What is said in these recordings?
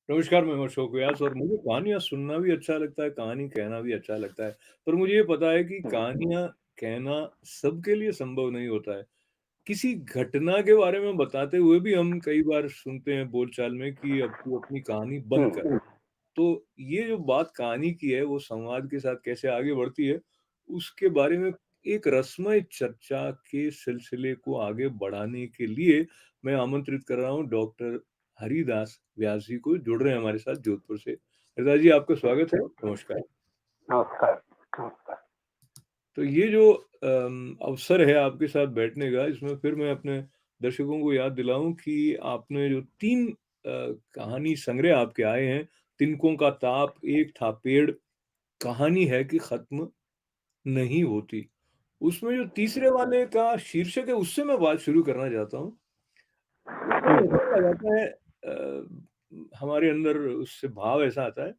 नमस्कार, मैं हूँ अशोक व्यास और मुझे कहानियाँ सुनना भी अच्छा लगता है, कहानी कहना भी अच्छा लगता है। पर मुझे ये पता है कि हुँ, कहानियाँ कहना सबके लिए संभव नहीं होता है। किसी घटना के बारे में बताते हुए भी हम कई बार सुनते हैं बोलचाल में कि अब तू अपनी कहानी बंद कर। हुँ, तो ये जो बात कहानी की है, वो संवाद के साथ कैसे आगे बढ़ती है, उसके बारे में एक रसमय चर्चा के सिलसिले को आगे बढ़ाने के लिए मैं आमंत्रित कर रहा हूँ डॉक्टर हरिदास व्यास जी को, जुड़ रहे हैं हमारे साथ जोधपुर से। हरिदास जी, आपका स्वागत है। नमस्कार। नमस्कार, नमस्कार। तो ये जो अवसर है आपके साथ बैठने का, इसमें फिर मैं अपने दर्शकों को याद दिलाऊँ कि आपने जो 3 कहानी संग्रह आपके आए हैं, तिनकों का ताप, एक था पेड़, कहानी है कि खत्म नहीं होती। उसमें जो तीसरे वाले का शीर्षक है, उससे मैं बात शुरू करना चाहता हूँ। उसमें हुँ, ऐसा लगाता है हमारे अंदर उससे भाव ऐसा आता है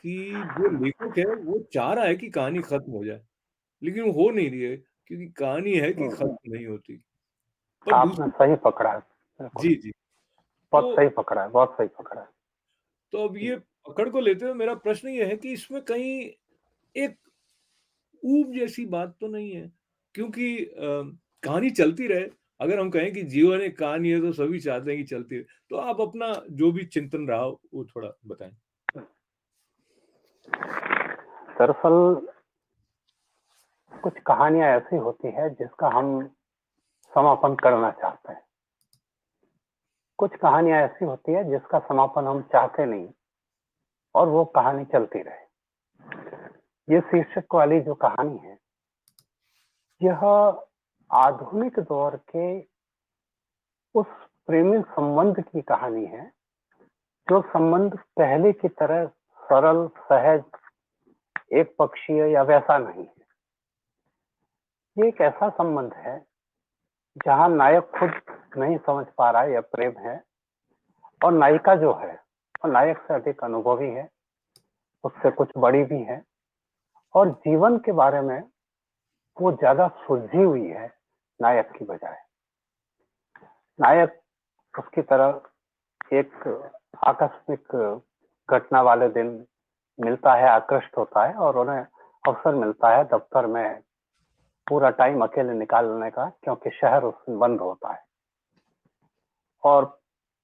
कि जो लेखक है, वो चाह रहा है कि कहानी खत्म हो जाए, लेकिन वो हो नहीं रही है, क्योंकि कहानी है कि हुँ, खत्म नहीं होती। पर आपने दूसरी सही पकड़ा है, बिल्कुल। जी, जी। बहुत तो सही पकड़ा है, बहुत सही पकड़ा है। अब हुँ, ये पकड़ को लेते हुए मेरा प्रश्न ये है कि इसमें कहीं एक ऊब जैसी बात तो नहीं है? क्योंकि कहानी चलती रहे, अगर हम कहें कि जीवन एक कहानी है तो सभी चाहते हैं कि चलती रहे। तो आप अपना जो भी चिंतन रहा हो, वो थोड़ा बताएँ? दरअसल कुछ कहानियाँ ऐसी होती हैं जिसका हम समापन करना चाहते हैं। कुछ कहानियाँ ऐसी होती हैं जिसका समापन हम चाहते नहीं और वो कहानी चलती रहे। ये शीर्षक वाली जो कहानी है, यह आधुनिक दौर के उस प्रेमी संबंध की कहानी है, जो संबंध पहले की तरह सरल, सहज, एक पक्षीय या वैसा नहीं है। ये एक ऐसा संबंध है जहाँ नायक खुद नहीं समझ पा रहा है यह प्रेम है और नायिका जो है वो नायक से अधिक अनुभवी है, उससे कुछ बड़ी भी है और जीवन के बारे में वो ज्यादा सुलझी हुई है नायक की बजाय। नायक उसकी तरह एक आकस्मिक घटना वाले दिन मिलता है, आकृष्ट होता है और उन्हें अवसर मिलता है दफ्तर में पूरा टाइम अकेले निकालने का, क्योंकि शहर उस दिन बंद होता है। और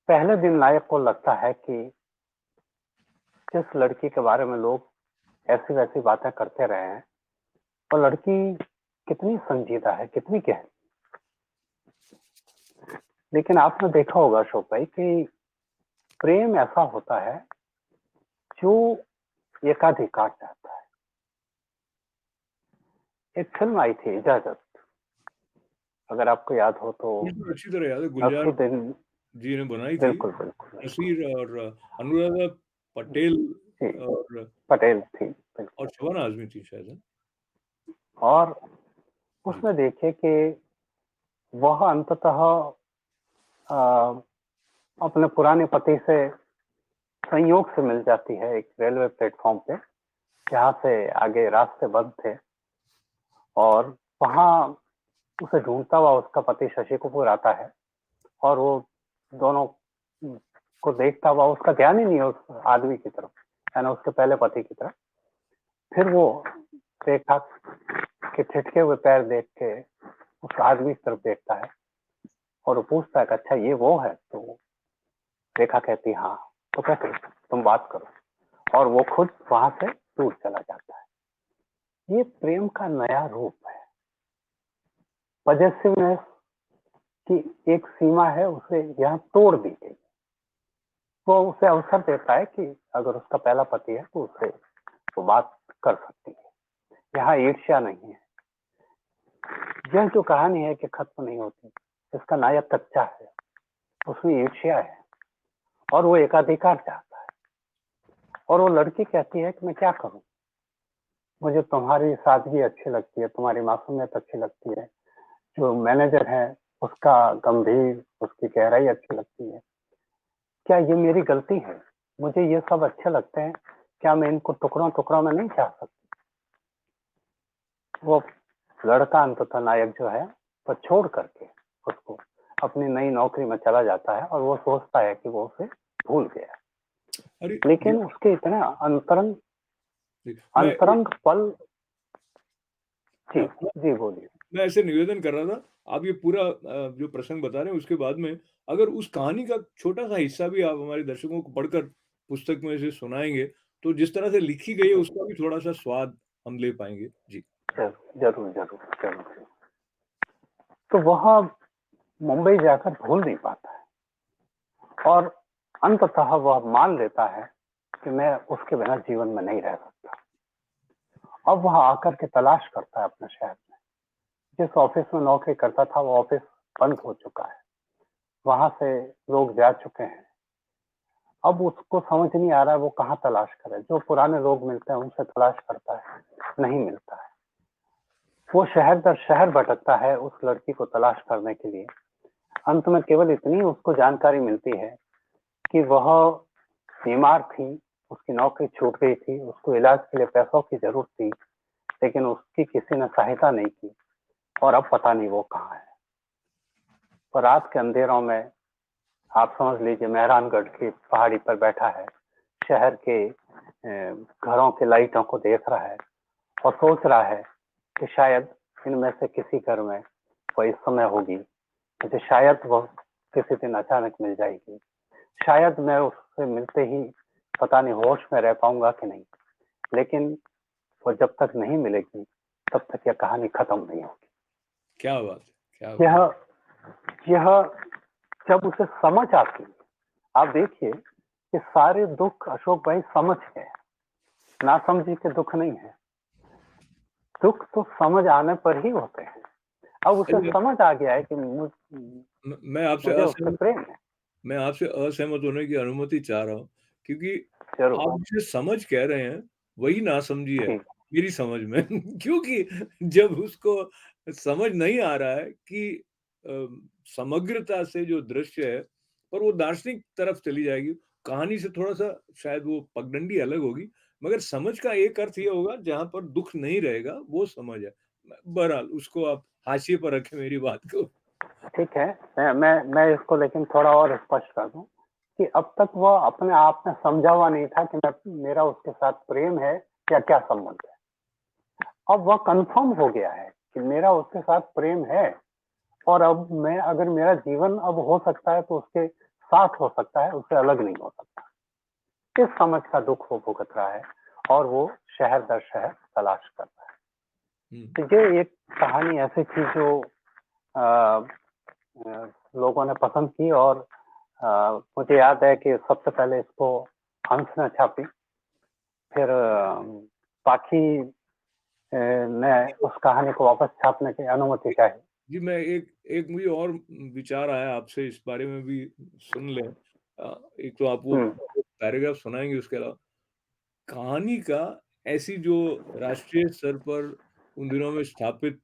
पहले दिन नायक को लगता है कि जिस लड़की के बारे में लोग ऐसी वैसी बातें करते रहे हैं, वो लड़की कितनी संजीदा है, कितनी गहरी। लेकिन आपने देखा होगा अशोक भाई कि प्रेम ऐसा होता है जो एकाधिकार चाहता है। एक फिल्म आई थी इजाजत, अगर आपको याद हो तो। बिल्कुल अच्छी तरह याद है, गुलजार नसरुद्दीन, जी ने बनाई थी। बिल्कुल, बिल्कुल, बिल्कुल। नसीर और अनुराधा पटेल जी, और पटेल थी, बिल्कुल। शबाना आज़मी थी शायद, है? और जी। उसमें देखिए कि वह अंततः अ, अपने पुराने पति से संयोग से मिल जाती है एक रेलवे प्लेटफ़ॉर्म पे, जहाँ से आगे रास्ते बंद थे और वहाँ उसे ढूँढता हुआ उसका पति शशि कपूर आता है और वो दोनों को देखता हुआ, उसका ध्यान ही नहीं है उस आदमी की तरफ, यानी उसके पहले पति की तरफ। फिर वो रेखा के ठिठके हुए पैर देख के उस आदमी की तरफ देखता है और वो पूछता है कि अच्छा ये वो है? तो रेखा कहती है हाँ। तो कहते तुम बात करो और वो खुद वहां से दूर चला जाता है। ये प्रेम का नया रूप है। पॉजेसिवनेस की एक सीमा है, उसे यहाँ तोड़ दी गई। वो उसे अवसर देता है कि अगर उसका पहला पति है तो उससे वो बात कर सकती है। यहाँ ईर्ष्या नहीं है। यह जो कहानी है कि खत्म नहीं होती, इसका नायक कच्चा है, उसमें ईर्ष्या है और वो एकाधिकार चाहता है। और वो लड़की कहती है कि मैं क्या करूं, मुझे तुम्हारी सादगी अच्छी लगती है, तुम्हारी मासूमियत अच्छी लगती है, जो मैनेजर है उसका गंभीर, उसकी गहराई अच्छी लगती है। क्या ये मेरी गलती है? मुझे ये सब अच्छे लगते हैं, क्या मैं इनको टुकड़ों टुकड़ों में नहीं चाह सकती? वो लड़का अंततः नायक जो है वो छोड़ करके उसको अपनी नई नौकरी में चला जाता है और वो सोचता है कि वो उसे भूल गया। लेकिन उसके इतने अंतरंग मैं अंतरंग पल। जी, हाँ, जी बोलिए। मैं ऐसे निवेदन कर रहा था, आप ये पूरा जो प्रसंग बता रहे हैं उसके बाद में अगर उस कहानी का छोटा-सा हिस्सा भी आप हमारे दर्शकों को पढ़कर पुस्तक में से सुनाएँगे, तो जिस तरह से लिखी गई है उसका भी थोड़ा-सा स्वाद हम ले पाएँगे। जी। ज़रूर, ज़रूर, ज़रूर। तो वह मुंबई जाकर भूल नहीं पाता है और अंततः वह मान लेता है कि मैं उसके बिना जीवन में नहीं रह सकता। अब वह आकर के तलाश करता है अपने शहर में। जिस ऑफिस में नौकरी करता था वो ऑफिस बंद हो चुका है। वहां से लोग जा चुके हैं। अब उसको समझ नहीं आ रहा है वो कहाँ तलाश करे। जो पुराने लोग मिलते हैं उनसे तलाश करता है, नहीं मिलता है। वो शहर दर शहर भटकता है उस लड़की को तलाश करने के लिए। अंत में केवल इतनी उसको जानकारी मिलती है कि वह बीमार थी, उसकी नौकरी छूट गई थी, उसको इलाज के लिए पैसों की जरूरत थी, लेकिन उसकी किसी ने सहायता नहीं की और अब पता नहीं वो कहाँ है। और रात के अंधेरों में आप समझ लीजिए मेहरानगढ़ की पहाड़ी पर बैठा है, शहर के घरों के लाइटों को देख रहा है और सोच रहा है कि शायद इनमें से किसी घर में कोई समय होगी, मुझे शायद वो किसी दिन अचानक मिल जाएगी, शायद मैं उससे मिलते ही पता नहीं होश में रह पाऊंगा कि नहीं। लेकिन वो जब तक नहीं मिलेगी तब तक यह कहानी खत्म नहीं होगी। क्या बात है! क्या बात यह यह जब उसे समझ आती है, आप देखिए कि सारे दुख अशोक भाई समझ गए, नासमझी के दुख नहीं है। दुख तो समझ आने पर ही होते हैं। अब उसे है! समझ आ गया है कि मैं आपसे मुझे उससे असहमत प्रेम है। मैं आपसे असहमत होने की अनुमति चाह रहा हूँ, क्योंकि जरूर। आप जिसे समझ कह रहे हैं, वही नासमझी है, ठीक। मेरी समझ में। क्योंकि जब उसको समझ नहीं आ रहा है कि समग्रता से जो दृश्य है, और वो दार्शनिक तरफ चली जाएगी, कहानी से थोड़ा-सा शायद वो पगडंडी अलग होगी, मगर समझ का एक अर्थ ये होगा जहाँ पर दुःख नहीं रहेगा, वो समझ है। बहरहाल उसको आप हाशिए पर रखें मेरी बात को। ठीक है। मैं इसको लेकिन थोड़ा और स्पष्ट कर दूं कि अब तक वह अपने आप में समझा हुआ नहीं था कि मेरा उसके साथ प्रेम है या क्या संबंध है। अब वह कंफर्म हो गया है कि मेरा उसके साथ प्रेम है और अब मैं अगर मेरा जीवन अब हो सकता है तो उसके साथ हो सकता है, उससे अलग नहीं हो सकता। इस समझ का दुख वो भुगत रहा है और वो शहर दर शहर तलाश कर रहा है। हुँ। तो ये एक कहानी ऐसी थी जो अ, लोगों ने पसंद की और मुझे याद है कि सबसे पहले इसको हंस ने छापी, फिर पाखी ने उस कहानी को वापस छापने की अनुमति चाही। जी, मैं एक एक मुझे और विचार आया आपसे इस बारे में भी सुन लें। एक तो आप वो हुँ, पैराग्राफ सुनाएँगे, उसके अलावा कहानी का ऐसी जो राष्ट्रीय स्तर पर उन दिनों में स्थापित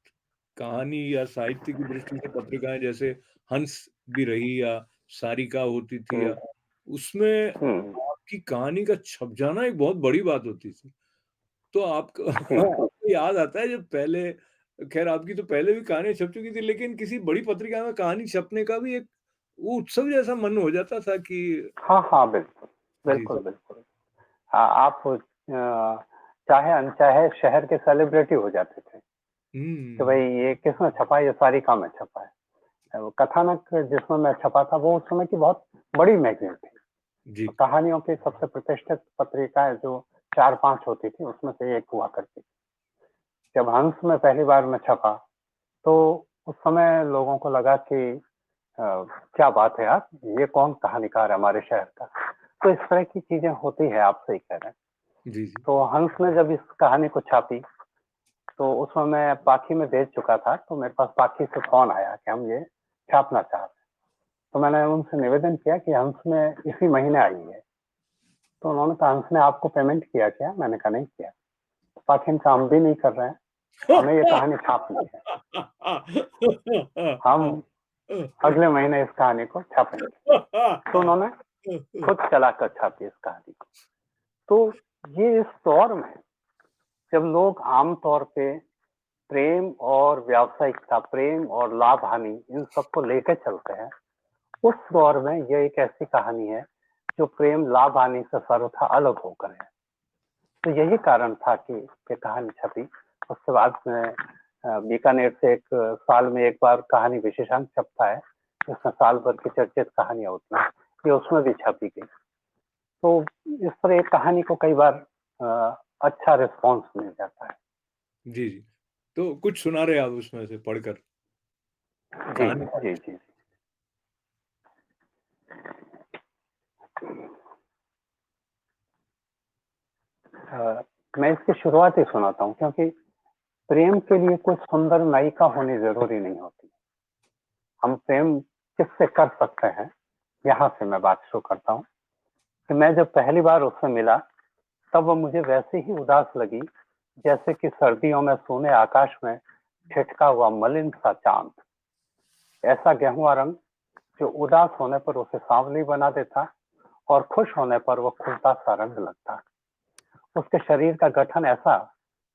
कहानी या साहित्य की दृष्टि से पत्रिकाएँ जैसे हंस भी रही या सारिका होती थी, हुँ, या उसमें हुँ, आपकी कहानी का छप जाना एक बहुत बड़ी बात होती थी। तो आपको जी, आपको याद आता है जब पहले, ख़ैर आपकी तो पहले भी कहानियाँ छप चुकी थी, लेकिन किसी बड़ी पत्रिका में कहानी छपने का भी एक वो उत्सव जैसा मन हो जाता था कि हाँ, हाँ, बिल्कुल, जी। बिल्कुल, बिल्कुल। हाँ, आप चाहे अनचाहे शहर के सेलिब्रिटी हो जाते थे कि भाई हुँ, ये किसमें छपा है, ये सारिका में छपा है। वो कथानक जिसमें मैं छपा था वो उस समय की बहुत बड़ी मैगज़ीन थी। जी। कहानियों की सबसे प्रतिष्ठित पत्रिकाएँ जो 4-5 होती थी उसमें से एक हुआ करती थी। जब हंस में पहली बार मैं छपा तो उस समय लोगों को लगा कि क्या बात है यार, ये कौन कहानीकार है हमारे शहर का। तो इस तरह की चीजें होती है, आप सही कह रहे हैं। जी, जी। तो हंस ने जब इस कहानी को छापी तो उसमें मैं पाखी में भेज चुका था, तो मेरे पास पाखी से फोन आया कि हम ये छापना चाहते हैं। तो मैंने उनसे निवेदन किया कि हंस में इसी महीने आई है। तो उन्होंने कहा हंस ने आपको पेमेंट किया क्या? मैंने कहा नहीं किया। तो पाखी ने कहा हम भी नहीं कर रहे हैं, हमें ये कहानी छापनी है, हम अगले महीने इस कहानी को छापेंगे। तो उन्होंने खुद चलाकर छापी इस कहानी को। तो ये इस दौर में जब लोग आम तौर पे प्रेम और व्यावसायिकता, प्रेम और लाभ हानि इन सबको लेकर चलते हैं, उस दौर में यह एक ऐसी कहानी है जो प्रेम लाभ हानि से सर्वथा अलग होकर है। तो यही कारण था कि ये कहानी छपी। उसके बाद में बीकानेर से एक साल में एक बार कहानी विशेषांक छपता है, जिसमें साल भर की चर्चित कहानियां होती हैं, ये उसमें भी छपी गई। तो इस तरह एक कहानी को कई बार अच्छा रिस्पॉन्स मिल जाता है। जी, जी। तो कुछ सुना रहे आप उसमें से पढ़कर? जी, कहानी जी, जी। मैं इसकी शुरुआत ही सुनाता हूँ, क्योंकि प्रेम के लिए कोई सुंदर नायिका होनी जरूरी नहीं होती। हम प्रेम किससे कर सकते हैं, यहाँ से मैं बात शुरू करता हूँ। कि मैं जब पहली बार उससे मिला, तब वो मुझे वैसे ही उदास लगी जैसे कि सर्दियों में सोने आकाश में छिटका हुआ मलिन सा चांद। ऐसा गेहुआ रंग जो उदास होने पर उसे सांवली बना देता और खुश होने पर वो खुलता सा रंग लगता। उसके शरीर का गठन ऐसा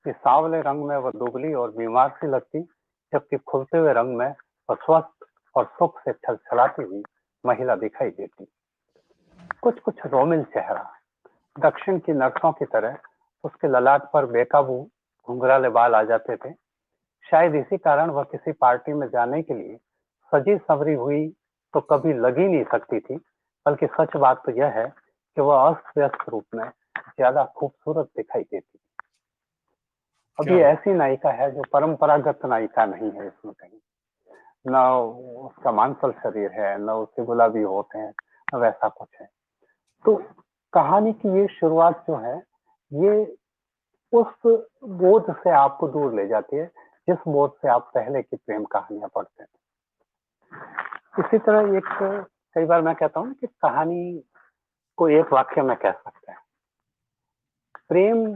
कि सांवले रंग में वह दुबली और बीमार सी लगती, जबकि खुलते हुए रंग में वह स्वस्थ और सुख से छलछलाती हुई महिला दिखाई देती। कुछ कुछ रोमिल चेहरा, दक्षिण की नर्सों की तरह उसके ललाट पर बेकाबू घुंघराले बाल आ जाते थे। शायद इसी कारण वह किसी पार्टी में जाने के लिए सजी संवरी हुई तो कभी लग ही नहीं सकती थी, बल्कि सच बात तो यह है कि वह अस्त व्यस्त रूप में ज्यादा खूबसूरत दिखाई देती। अब क्या ये बात! ऐसी नायिका है जो परंपरागत नायिका नहीं है। इसमें कहीं न उसका मांसल शरीर है, न उसके गुलाबी होठ हैं, न वैसा कुछ है। तो कहानी की ये शुरुआत जो है, ये उस बोझ से आपको दूर ले जाती है जिस बोझ से आप पहले की प्रेम कहानियां पढ़ते हैं। इसी तरह एक, कई बार मैं कहता हूँ कि कहानी को एक वाक्य में कह सकते हैं, प्रेम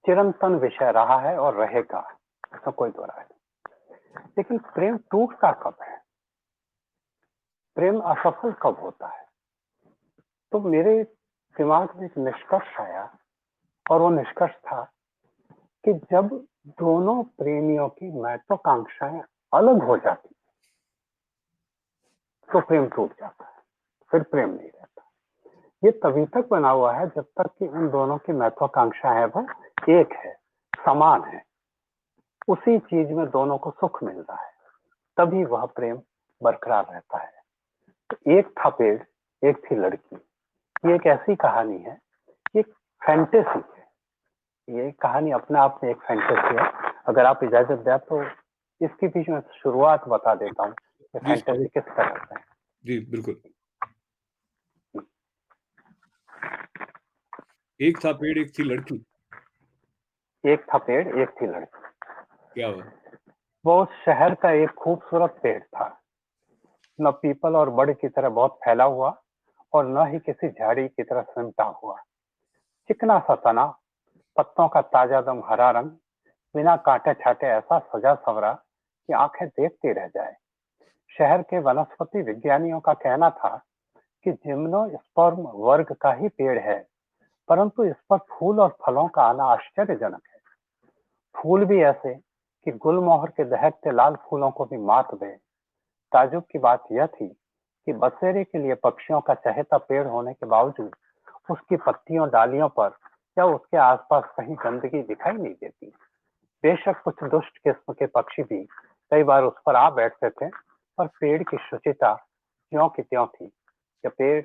चिरंतन विषय रहा है और रहेगा, इसमें कोई दो राय नहीं। लेकिन प्रेम टूटता कब है, प्रेम असफल कब होता है? तो मेरे दिमाग में एक निष्कर्ष आया, और वो निष्कर्ष था कि जब दोनों प्रेमियों की महत्वाकांक्षाएं अलग हो जाती तो प्रेम टूट जाता है, फिर प्रेम नहीं रहता। ये तभी तक बना हुआ है जब तक कि उन दोनों की महत्वाकांक्षा है वह एक है, समान है, उसी चीज में दोनों को सुख मिल रहा है, तभी वह प्रेम बरकरार रहता है। तो एक था पेड़, एक थी लड़की, ये एक ऐसी कहानी है, ये फैंटेसी है। ये कहानी अपने आप में एक फैंटेसी है। अगर आप इजाजत दें तो इसकी बीच में शुरुआत बता देता हूँ कि जी, फैंटेसी किस तरह से है। जी, बिल्कुल। एक था पेड़, एक थी लड़की। एक था पेड़, एक थी लड़की। क्या बात! वो उस शहर का एक खूबसूरत पेड़ था, न पीपल और बड़ की तरह बहुत फैला हुआ और न ही किसी झाड़ी की तरह सिमटा हुआ। चिकना सा तना, पत्तों का ताजादम हरा रंग, बिना कांटे छाटे ऐसा सजा सवरा कि आंखें देखती रह जाए। शहर के वनस्पति विज्ञानियों का कहना था कि जिम्नोस्पर्म वर्ग का ही पेड़ है, परंतु इस पर फूल और फलों का आना आश्चर्यजनक है। फूल भी ऐसे कि गुलमोहर के दहकते लाल फूलों को भी मात दे। ताजुब की बात यह थी कि बसेरे के लिए पक्षियों का चहेता पेड़ होने के बावजूद उसकी पत्तियों, डालियों पर या उसके आसपास कहीं गंदगी दिखाई नहीं देती। बेशक कुछ दुष्ट किस्म के पक्षी भी कई बार उस पर आ बैठते थे, पर पेड़ की शुचिता ज्यों की त्यों थी। यह पेड़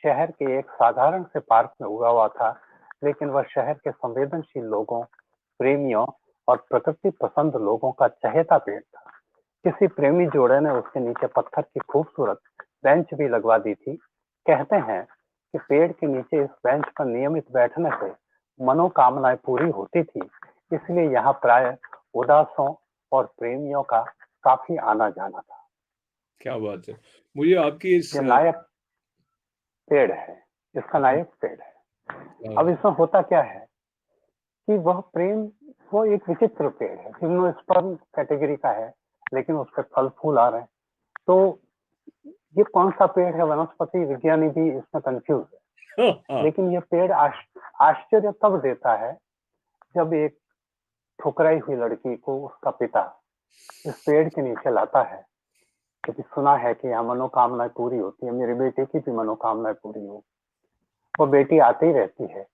शहर के एक साधारण से पार्क में उगा हुआ था, लेकिन वह शहर के संवेदनशील लोगों, प्रेमियों और प्रकृति पसंद लोगों का चहेता पेड़ था। किसी प्रेमी जोड़े ने उसके नीचे पत्थर की खूबसूरत बेंच भी लगवा दी थी। कहते हैं कि पेड़ के नीचे इस बेंच पर नियमित बैठने से मनोकामनाएं पूरी होती थी, इसलिए यहाँ प्राय उदासों और प्रेमियों का काफी आना जाना था। क्या बात है! मुझे आपकी इस ये नायक पेड़ है, इसका जी, नायक पेड़ है। अब हाँ, इसमें होता क्या है कि वह प्रेम, वो एक विचित्र पेड़ है, जिम्नोस्पर्म कैटेगरी का है, लेकिन उस पर फल फूल आ रहे हैं। तो ये कौन सा पेड़ है, वनस्पति विज्ञानी भी इसमें कंफ्यूज है। हाँ, हाँ, लेकिन ये पेड़ आश्चर्य तब देता है जब एक ठुकराई हुई लड़की को उसका पिता इस पेड़ के नीचे लाता है, क्योंकि सुना है कि यहाँ मनोकामनाएँ पूरी होती हैं, मेरी बेटी की भी मनोकामनाएँ पूरी हुई। वो बेटी आती रहती है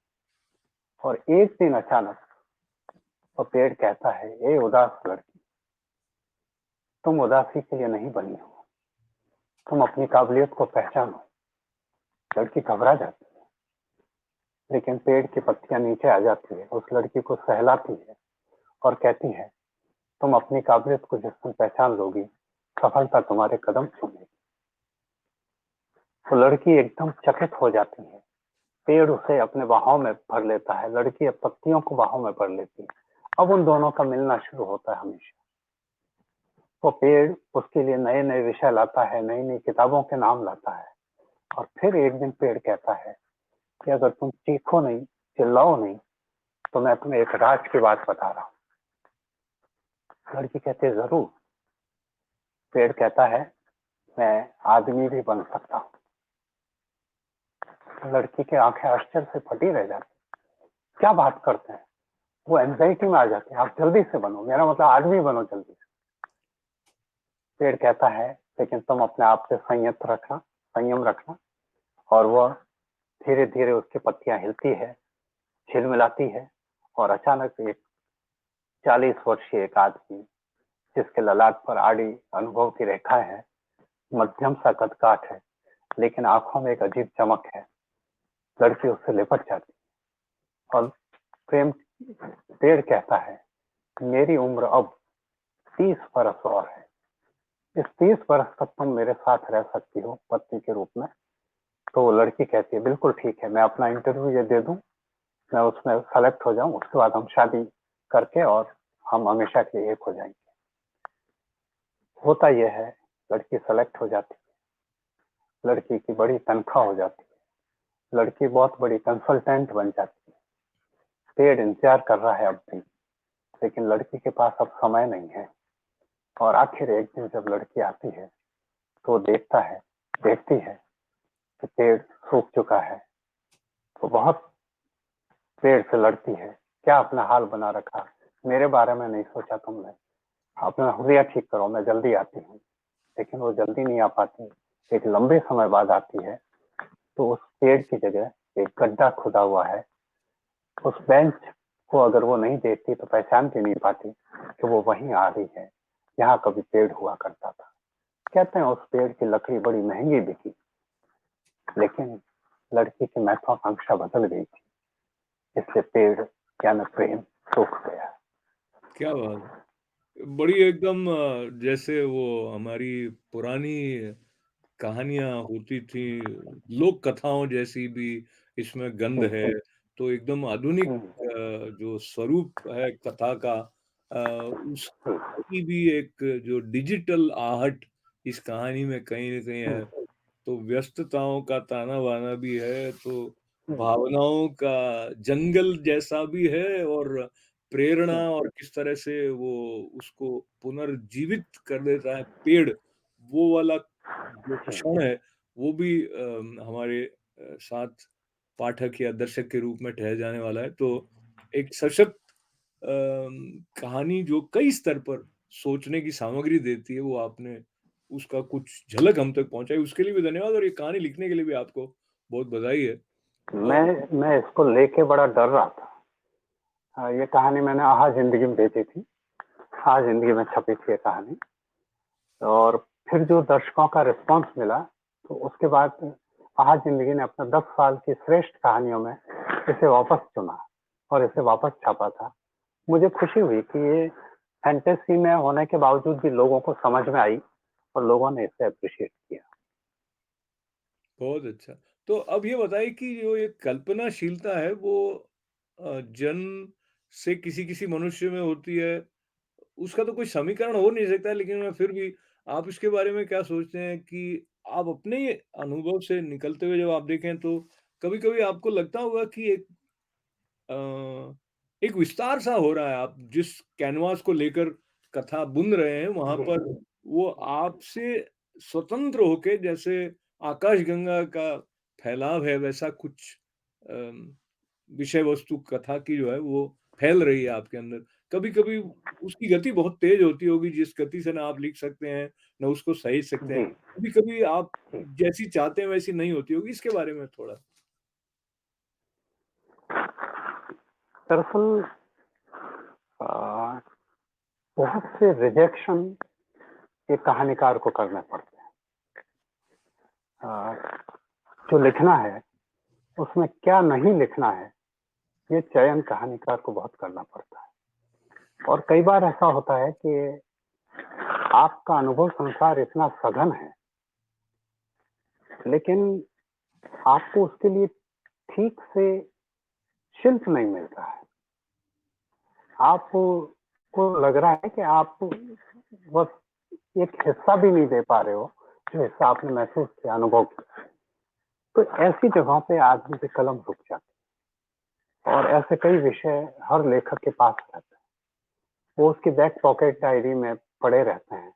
और एक दिन अचानक वो पेड़ कहता है, "ए उदास लड़की, तुम उदासी के लिए नहीं बनी हो, तुम अपनी काबिलियत को पहचानो।" लड़की घबरा जाती है, लेकिन पेड़ की पत्तियाँ नीचे आ जाती है, उस लड़की को सहलाती है और कहती है, "तुम अपनी काबिलियत को जिस दिन पहचान लोगी, सफलता तुम्हारे कदम चूमेगी।" तो लड़की एकदम चकित हो जाती है। पेड़ उसे अपने बाहों में भर लेता है, लड़की अब पत्तियों को बाहों में भर लेती है। अब उन दोनों का मिलना शुरू होता है हमेशा। वो पेड़ उसके लिए नए-नए विषय लाता है, नई-नई किताबों के नाम लाता है और फिर एक दिन पेड़ कहता है कि अगर तुम चीखो नहीं, चिल्लाओ नहीं, तो मैं तुम्हें एक राज की बात बता रहा हूँ। लड़की कहती है, ज़रूर। पेड़ कहता है, मैं आदमी भी बन सकता हूँ। लड़की की आंखें आश्चर्य से फटी रह जाती, क्या बात करते हैं? वो एंजाइटी में आ जाते हैं, आप जल्दी से बनो, मेरा मतलब आदमी बनो जल्दी से। पेड़ कहता है, लेकिन तुम अपने आप से संयम रखना। और वो धीरे धीरे उसकी पत्तियां हिलती है, झिलमिलाती है और अचानक एक 40 वर्षीय एक आदमी, जिसके ललाट पर आड़ी अनुभव की रेखा है, मध्यम सा कद काठ है, लेकिन आंखों में एक अजीब चमक है। लड़की उससे लिपट जाती और प्रेम पेड़ कहता है, मेरी उम्र अब 30 बरस और है, इस 30 बरस तक तुम मेरे साथ रह सकती हो पत्नी के रूप में। तो वो लड़की कहती है, बिल्कुल ठीक है, मैं अपना इंटरव्यू ये दे दूं, मैं उसमें सेलेक्ट हो जाऊं, उसके बाद हम शादी करके और हम हमेशा के लिए एक हो जाएंगे। होता यह है, लड़की सेलेक्ट हो जाती है, लड़की की बड़ी तनख्वाह हो जाती है, लड़की बहुत बड़ी कंसल्टेंट बन जाती है। पेड़ इंतजार कर रहा है अब भी, लेकिन लड़की के पास अब समय नहीं है। और आखिर एक दिन जब लड़की आती है तो वो देखती है कि पेड़ सूख चुका है। तो बहुत पेड़ से लड़ती है, क्या अपना हाल बना रखा, मेरे बारे में नहीं सोचा तुमने, अपना हुलिया ठीक करो, मैं जल्दी आती हूँ। लेकिन वो जल्दी नहीं आ पाती, एक लंबे समय बाद आती है। तो उस पेड़ की जगह एक गड्ढा खुदा हुआ है। उस बेंच को अगर वो नहीं देखती तो पहचान भी नहीं पाती कि वो वहीं आ रही है, यहाँ कभी पेड़ हुआ करता था। कहते हैं उस पेड़ की लकड़ी बड़ी महंगी बिकी, लेकिन लड़की की महत्वाकांक्षा बदल गई थी, इससे पेड़ यानी प्रेम सूख गया। क्या बात है! बड़ी एकदम जैसे वो हमारी पुरानी कहानियाँ होती थी, लोक कथाओं जैसी भी इसमें गंध है, तो एकदम आधुनिक जो स्वरूप है कथा का उसकी भी एक जो डिजिटल आहट इस कहानी में कहीं न कहीं है। तो व्यस्तताओं का ताना-बाना भी है, तो भावनाओं का जंगल जैसा भी है और प्रेरणा और किस तरह से वो उसको पुनर्जीवित कर देता है पेड़, वो वाला जो क्षण है, वो भी हमारे साथ पाठक या दर्शक के रूप में ठहर जाने वाला है। तो एक सशक्त कहानी जो कई स्तर पर सोचने की सामग्री देती है, वो आपने उसका कुछ झलक हम तक पहुँचाई, उसके लिए भी धन्यवाद और ये कहानी लिखने के लिए भी आपको बहुत बधाई है। और मैं इसको लेके बड़ा डर रहा था। ये कहानी मैंने आहा जिंदगी में भेजी थी, आहा जिंदगी में छपी थी ये कहानी। और फिर जो दर्शकों का रिस्पांस मिला, तो उसके बाद आहा जिंदगी ने अपना 10 साल की श्रेष्ठ कहानियों में इसे वापस चुना और इसे वापस छापा था। मुझे खुशी हुई कि ये फैंटेसी में होने के बावजूद भी लोगों को समझ में आई और लोगों ने इसे अप्रिशिएट किया। बहुत अच्छा। तो अब ये बताइए कि जो ये कल्पनाशीलता है वो जन्म से किसी-किसी मनुष्य में होती है, उसका तो कोई समीकरण हो नहीं सकता, लेकिन मैं फिर भी आप इसके बारे में क्या सोचते हैं कि आप अपने अनुभव से निकलते हुए जब आप देखें तो कभी-कभी आपको लगता होगा कि अ, एक विस्तार सा हो रहा है, आप जिस कैनवास को लेकर कथा बुन रहे हैं, वहाँ जी, पर वो आपसे स्वतंत्र होके जैसे आकाशगंगा का फैलाव है, वैसा कुछ अम, विषय वस्तु कथा की जो है, वो फैल रही है आपके अंदर। कभी-कभी उसकी गति बहुत तेज़ होती होगी, जिस गति से ना आप लिख सकते हैं, ना उसको सहेज सकते हैं। जी, कभी-कभी आप जी। जैसी चाहते हैं वैसी नहीं होती होगी, इसके बारे में थोड़ा? दरअसल अ, बहुत से रिजेक्शन एक कहानीकार को करने पड़ते हैं। जो लिखना है, उसमें क्या नहीं लिखना है, ये चयन कहानीकार को बहुत करना पड़ता है। और कई बार ऐसा होता है कि आपका अनुभव संसार इतना सघन है, लेकिन आपको उसके लिए ठीक से शिल्प नहीं मिल रहा है। आपको लग रहा है कि आप बस एक हिस्सा भी नहीं दे पा रहे हो, जो हिस्सा आपने महसूस किया, अनुभव किया। तो ऐसी जगहों पे आदमी की कलम रुक जाती है और ऐसे कई विषय हर लेखक के पास रहते हैं। वो उसकी बैक पॉकेट डायरी में पड़े रहते हैं,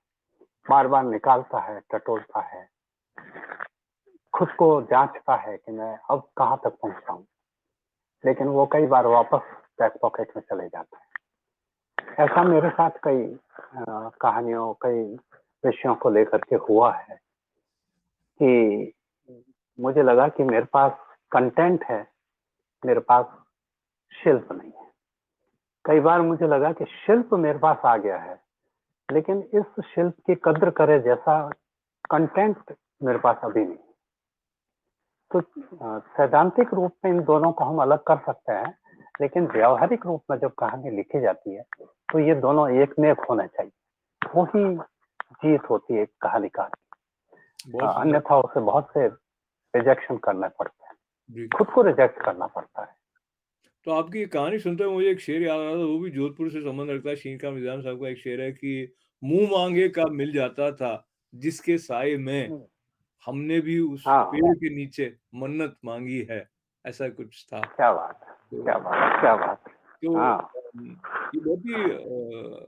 बार-बार निकालता है, टटोलता है, खुद को जाँचता है कि मैं अब कहाँ तक पहुँचा हूँ, लेकिन वो कई बार वापस बैक पॉकेट में चले जाते हैं। ऐसा मेरे साथ कई कहानियों, कई विषयों को लेकर के हुआ है कि मुझे लगा कि मेरे पास कंटेंट है, मेरे पास शिल्प नहीं है। कई बार मुझे लगा कि शिल्प मेरे पास आ गया है, लेकिन इस शिल्प की कद्र करे जैसा कंटेंट मेरे पास अभी नहीं। तो सैद्धांतिक रूप में इन दोनों को हम अलग कर सकते हैं, लेकिन व्यावहारिक रूप में जब कहानी लिखी जाती है, तो ये दोनों एक में एक होना चाहिए। वो ही जीत होती है एक कहानीकार की। बहुत सुंदर। अन्यथा उसे बहुत से रिजेक्शन करने पड़ते हैं, जी। खुद को रिजेक्ट करना पड़ता है। तो आपकी ये कहानी सुनते हुए मुझे एक शेर याद आ रहा था, वो भी जोधपुर से संबंध रखता है। शीन मिजान साहब का एक शेर है कि मुँह माँगे का मिल जाता था, जिसके साए में हुँ, हमने भी उस हाँ, पेड़ के नीचे मन्नत माँगी है, ऐसा कुछ था। क्या बात है! क्या तो बात है! क्या बात है! तो हाँ, ये बहुत ही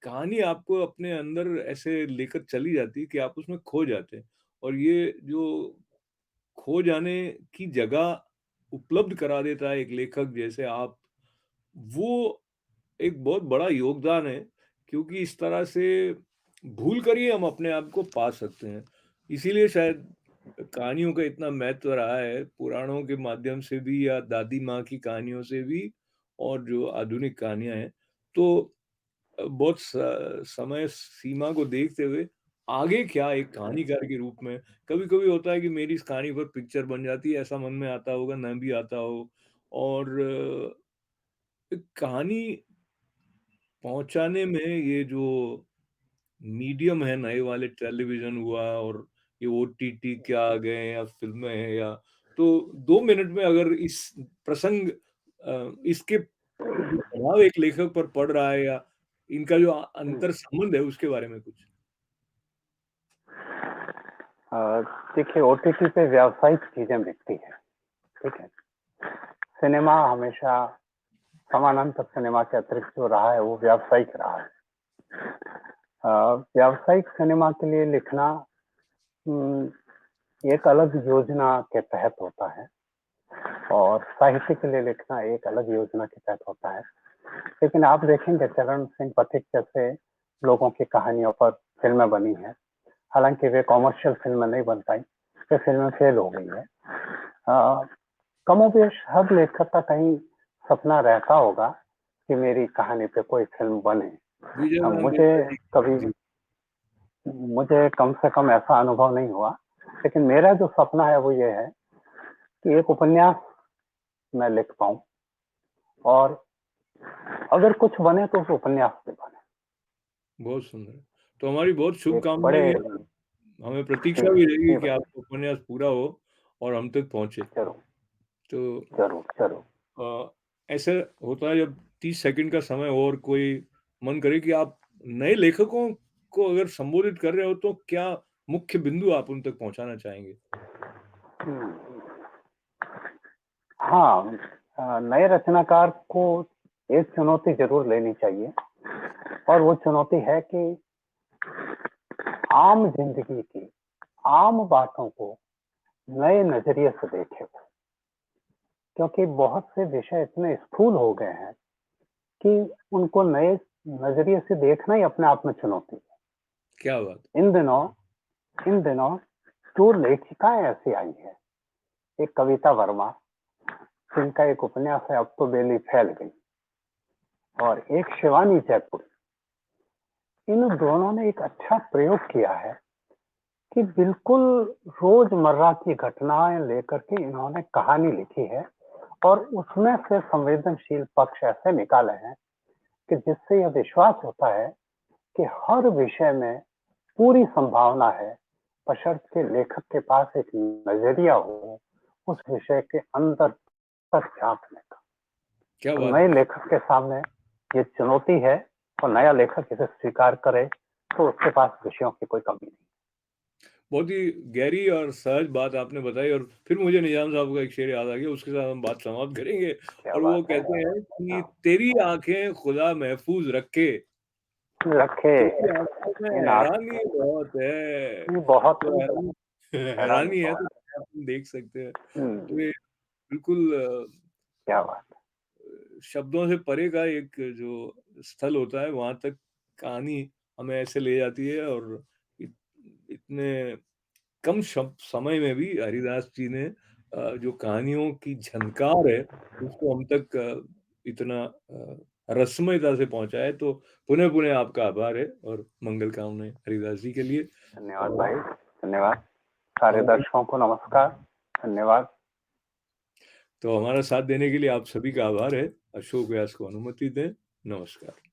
कहानी आपको अपने अंदर ऐसे लेकर चली जाती है कि आप उसमें खो जाते हैं। और ये जो खो जाने की जगह उपलब्ध करा देता है एक लेखक जैसे आप, वो एक बहुत बड़ा योगदान है, क्योंकि इस तरह से भूल कर ही हम अपने आप को पा सकते हैं। इसीलिए शायद कहानियों का इतना महत्व रहा है, पुराणों के माध्यम से भी या दादी माँ की कहानियों से भी, और जो आधुनिक कहानियाँ हैं। तो बहुत समय सीमा को देखते हुए आगे क्या एक कहानीकार के रूप में कभी-कभी होता है कि मेरी इस कहानी पर पिक्चर बन जाती है, ऐसा मन में आता होगा, ना भी आता हो। और एक कहानी पहुँचाने में ये जो मीडियम है, नए वाले टेलीविज़न हुआ और ये ओटीटी क्या आ गए हैं या फ़िल्में हैं, या तो 2 मिनट में अगर इस प्रसंग इसके जो प्रभाव एक लेखक पर पड़ रहा है या इनका जो हुँ। अंतर संबंध है उसके बारे में कुछ? अ, देखिए ओटीटी पे व्यावसायिक चीज़ें बिकती हैं, ठीक है? सिनेमा हमेशा समानांतर सिनेमा के अतिरिक्त जो रहा है, वो व्यावसायिक रहा है। अ, व्यावसायिक सिनेमा के लिए लिखना उम, एक अलग योजना के तहत होता है और साहित्य के लिए लिखना एक अलग योजना के तहत होता है। लेकिन आप देखेंगे चरण सिंह पथिक जैसे लोगों की कहानियों पर फ़िल्में बनी हैं। हालाँकि वे कमर्शियल फ़िल्में नहीं बन पाईं, वे फ़िल्में फ़ेल हो गई हैं। अ, कमोबेश हर लेखक का कहीं सपना रहता होगा कि मेरी कहानी पे कोई फ़िल्म बने। विजयनाथ मुझे गुप्ता जी। कभी जी। मुझे कम से कम ऐसा अनुभव नहीं हुआ, लेकिन मेरा जो सपना है वो ये है कि एक उपन्यास मैं लिख पाऊँ और अगर कुछ बने तो उस उपन्यास से बने। बहुत सुंदर। तो हमारी बहुत एक बड़े शुभकामनाएँ हैं। हमें जी, प्रतीक्षा भी रहेगी जी कि भैया, आपका उपन्यास पूरा हो और हम तक पहुँचे। ज़रूर, तो ज़रूर, ज़रूर। अ, ऐसा होता है जब 30 सेकंड का समय हो और कोई मन करे कि आप नए लेखकों को अगर संबोधित कर रहे हो तो क्या मुख्य बिंदु आप उन तक पहुँचाना चाहेंगे? हुँ, हाँ नए रचनाकार को एक चुनौती ज़रूर लेनी चाहिए और वो चुनौती है कि आम ज़िंदगी की, आम बातों को नए नज़रिए से देखें वो। क्योंकि बहुत से विषय इतने स्थूल हो गए हैं कि उनको नए नज़रिए से देखना ही अपने आप में चुनौती है। क्या बात! इन दिनों 2 लेखिकाएँ ऐसी आई हैं, एक कविता वर्मा, जिनका एक उपन्यास है अब तो बेली फैल गई, और एक शिवानी जयपुरी। इन दोनों ने एक अच्छा प्रयोग किया है कि बिल्कुल रोजमर्रा की घटनाएं लेकर के इन्होंने कहानी लिखी है, और उसमें से संवेदनशील पक्ष ऐसे निकाले हैं कि जिससे यह विश्वास होता है कि हर विषय में पूरी संभावना है, बशर्ते लेखक के पास एक नजरिया हो उस विषय के अंदर तक झांकने का। क्या तो बात! नए लेखक के सामने ये चुनौती है, और नया लेखक इसे स्वीकार करे तो उसके पास विषयों की कोई कमी नहीं। बहुत ही गहरी और सहज बात आपने बताई और फिर मुझे निजाम साहब का एक शेर याद आ गया, उसके साथ हम बात समाप्त करेंगे क्या और वो बात है। कहते हैं कि हाँ, तेरी आँखें खुदा महफूज़ रखे, रखे तेरी आँखों में इन हैरानी बहुत है। बहुत तो हैरानी हैरानी हैरानी है तो बहुत। आप देख सकते हैं। तो हम्म, ये बिल्कुल क्या बात शब्दों से परे का एक जो स्थल होता है, वहाँ तक कहानी हमें ऐसे ले जाती है और इत इतने कम समय में भी हरिदास जी ने जो कहानियों की झनकार है, उसको हम तक इतना रसमयता से पहुँचाया है। तो पुनः-पुनः आपका आभार है और मंगल कामनाएँ हरिदास जी के लिए धन्यवाद और भाई, धन्यवाद। सारे हमारे दर्शकों को नमस्कार, धन्यवाद। तो हमारा साथ देने के लिए आप सभी का आभार है। अशोक व्यास को अनुमति दें। नमस्कार।